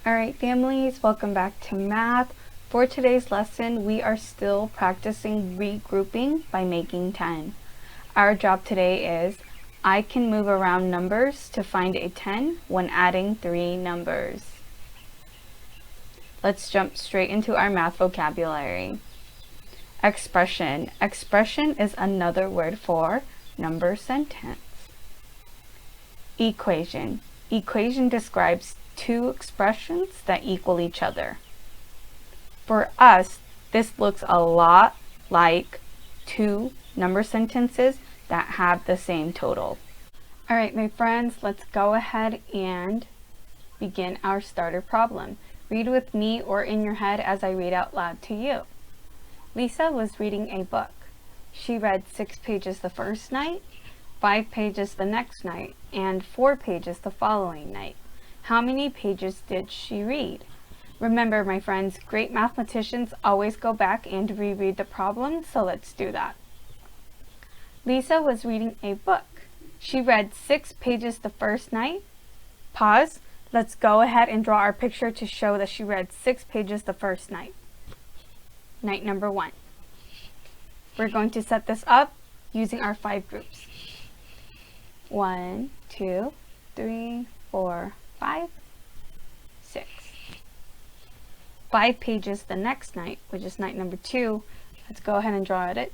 Alright families, welcome back to math. For today's lesson, we are still practicing regrouping by making 10. Our job today is, I can move around numbers to find a 10 when adding 3 numbers. Let's jump straight into our math vocabulary. Expression. Expression is another word for number sentence. Equation. Equation describes two expressions that equal each other. For us, this looks a lot like two number sentences that have the same total. Alright my friends, let's go ahead and begin our starter problem. Read with me or in your head as I read out loud to you. Lisa was reading a book. She read 6 pages the first night, 5 pages the next night, and 4 pages the following night. How many pages did she read? Remember, my friends, great mathematicians always go back and reread the problem, so let's do that. Lisa was reading a book. She read 6 pages the first night. Pause. Let's go ahead and draw our picture to show that she read 6 pages the first night. Night number 1. We're going to set this up using our 5 groups. 1, 2, 3, 4, 5, 6. 5 pages the next night, which is night number 2. Let's go ahead and draw it.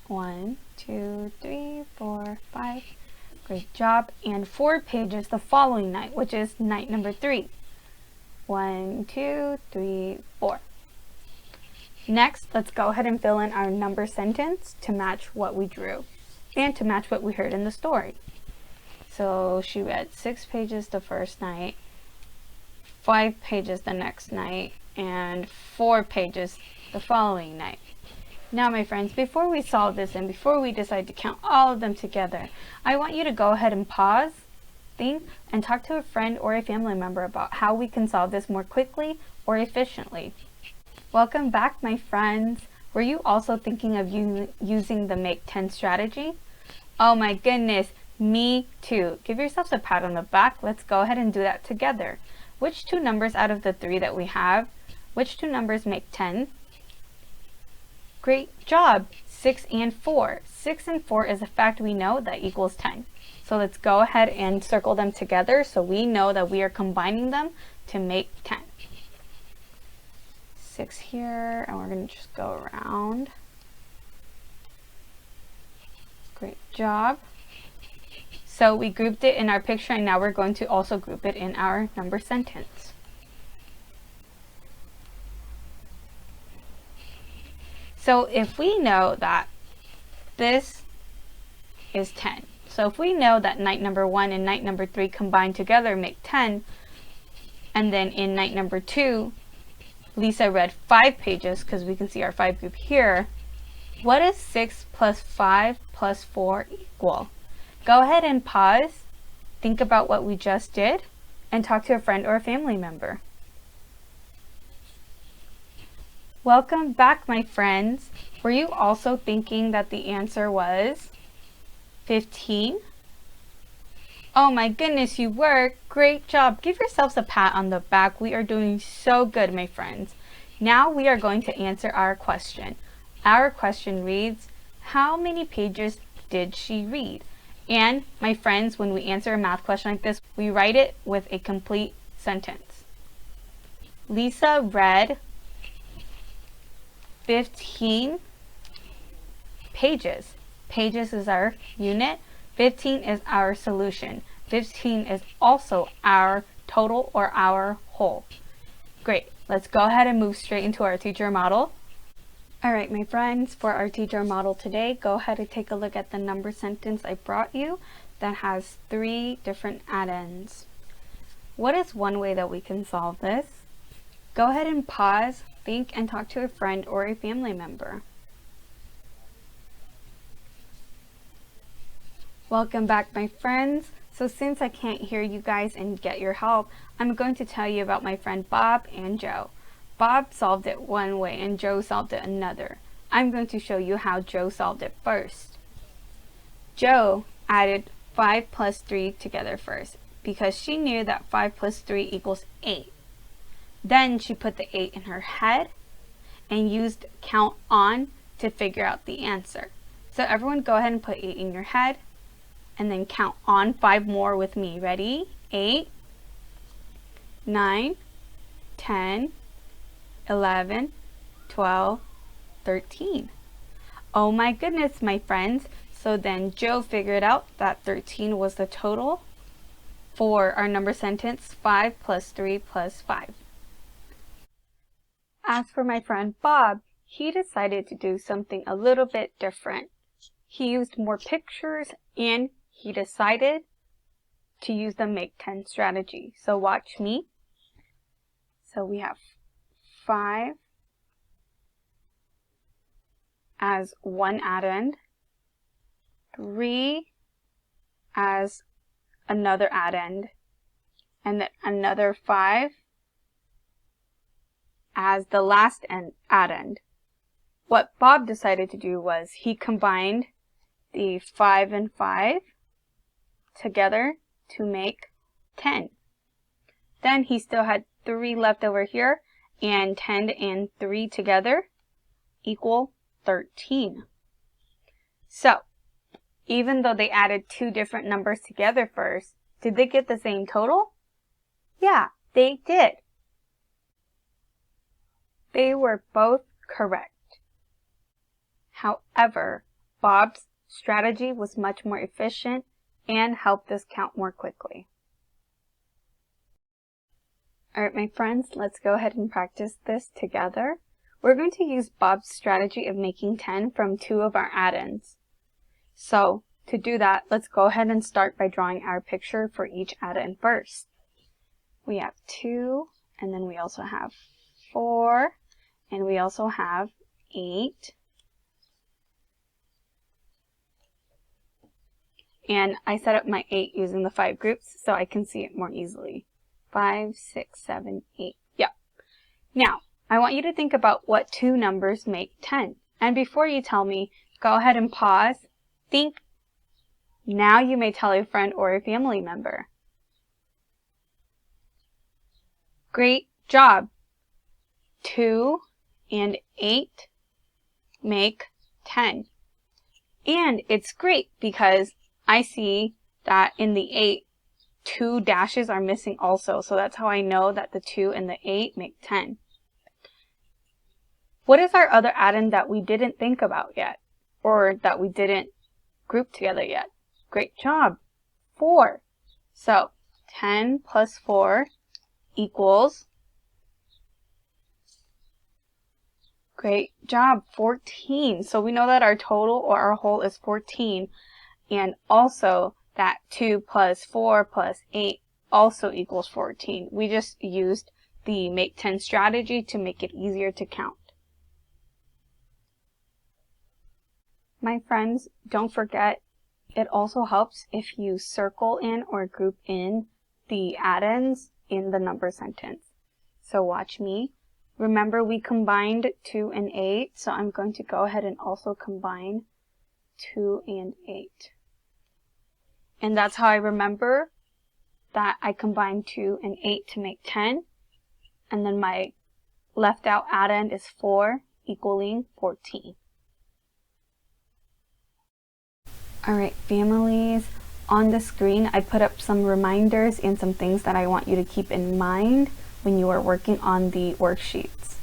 1, 2, 3, 4, 5. Great job. And 4 pages the following night, which is night number 3. 1, 2, 3, 4. Next, let's go ahead and fill in our number sentence to match what we drew and to match what we heard in the story. So she read 6 pages the first night, 5 pages the next night, and 4 pages the following night. Now my friends, before we solve this and before we decide to count all of them together, I want you to go ahead and pause, think, and talk to a friend or a family member about how we can solve this more quickly or efficiently. Welcome back my friends. Were you also thinking of using the make 10 strategy? Oh my goodness, me too. Give yourselves a pat on the back. Let's go ahead and do that together. Which two numbers out of the 3 that we have, which two numbers make 10? Great job! 6 and 4. 6 and 4 is a fact we know that equals 10. So let's go ahead and circle them together so we know that we are combining them to make 10. 6 here, and we're going to just go around. Great job. So we grouped it in our picture, and now we're going to also group it in our number sentence. So if we know that this is 10, so if we know that night number 1 and night number 3 combined together make 10, and then in night number 2, Lisa read 5 pages, because we can see our 5 group here, what is 6 plus 5 plus 4 equal? Go ahead and pause, think about what we just did, and talk to a friend or a family member. Welcome back my friends. Were you also thinking that the answer was 15? Oh my goodness, you were. Great job. Give yourselves a pat on the back. We are doing so good, my friends. Now we are going to answer our question. Our question reads, how many pages did she read? And my friends, when we answer a math question like this, we write it with a complete sentence. Lisa read 15 pages. Pages is our unit. 15 is our solution. 15 is also our total or our whole. Great. Let's go ahead and move straight into our teacher model. Alright my friends, for our teacher model today, go ahead and take a look at the number sentence I brought you that has 3 different addends. What is one way that we can solve this? Go ahead and pause, think, and talk to a friend or a family member. Welcome back my friends. So since I can't hear you guys and get your help, I'm going to tell you about my friend Bob and Joe. Bob solved it one way and Joe solved it another. I'm going to show you how Joe solved it first. Joe added 5 plus 3 together first because she knew that 5 plus 3 equals 8. Then she put the 8 in her head and used count on to figure out the answer. So everyone go ahead and put 8 in your head and then count on 5 more with me. Ready? 8, 9, 10, 11, 12, 13. Oh my goodness, my friends. So then Joe figured out that 13 was the total for our number sentence, 5 plus 3 plus 5. As for my friend Bob, he decided to do something a little bit different. He used more pictures and he decided to use the make 10 strategy. So watch me. So we have 5 as one addend, 3 as another addend, and then another 5 as the last addend. What Bob decided to do was he combined the 5 and 5 together to make 10. Then he still had 3 left over here, and 10 and 3 together equal 13. So, even though they added 2 different numbers together first, did they get the same total? Yeah, they did. They were both correct. However, Bob's strategy was much more efficient and helped us count more quickly. Alright, my friends, let's go ahead and practice this together. We're going to use Bob's strategy of making 10 from 2 of our addends. So, to do that, let's go ahead and start by drawing our picture for each addend first. We have 2, and then we also have 4, and we also have 8. And I set up my 8 using the 5 groups so I can see it more easily. 5, 6, 7, 8. Yep. Now, I want you to think about what 2 numbers make 10. And before you tell me, go ahead and pause. Think. Now you may tell a friend or a family member. Great job. 2 and 8 make 10. And it's great because I see that in the 8, 2 dashes are missing also. So that's how I know that the 2 and the 8 make 10. What is our other addend that we didn't think about yet? Or that we didn't group together yet? Great job. 4. So 10 plus 4 equals, great job, 14. So we know that our total or our whole is 14. And also that 2 plus 4 plus 8 also equals 14. We just used the make 10 strategy to make it easier to count. My friends, don't forget, it also helps if you circle in or group in the addends in the number sentence. So watch me. Remember we combined 2 and 8, so I'm going to go ahead and also combine 2 and 8. And that's how I remember that I combined 2 and 8 to make 10. And then my left out addend is 4 equaling 14. Alright, families, on the screen I put up some reminders and some things that I want you to keep in mind when you are working on the worksheets.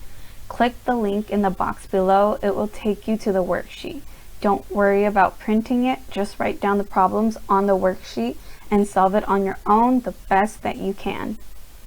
Click the link in the box below. It will take you to the worksheet. Don't worry about printing it. Just write down the problems on the worksheet and solve it on your own the best that you can.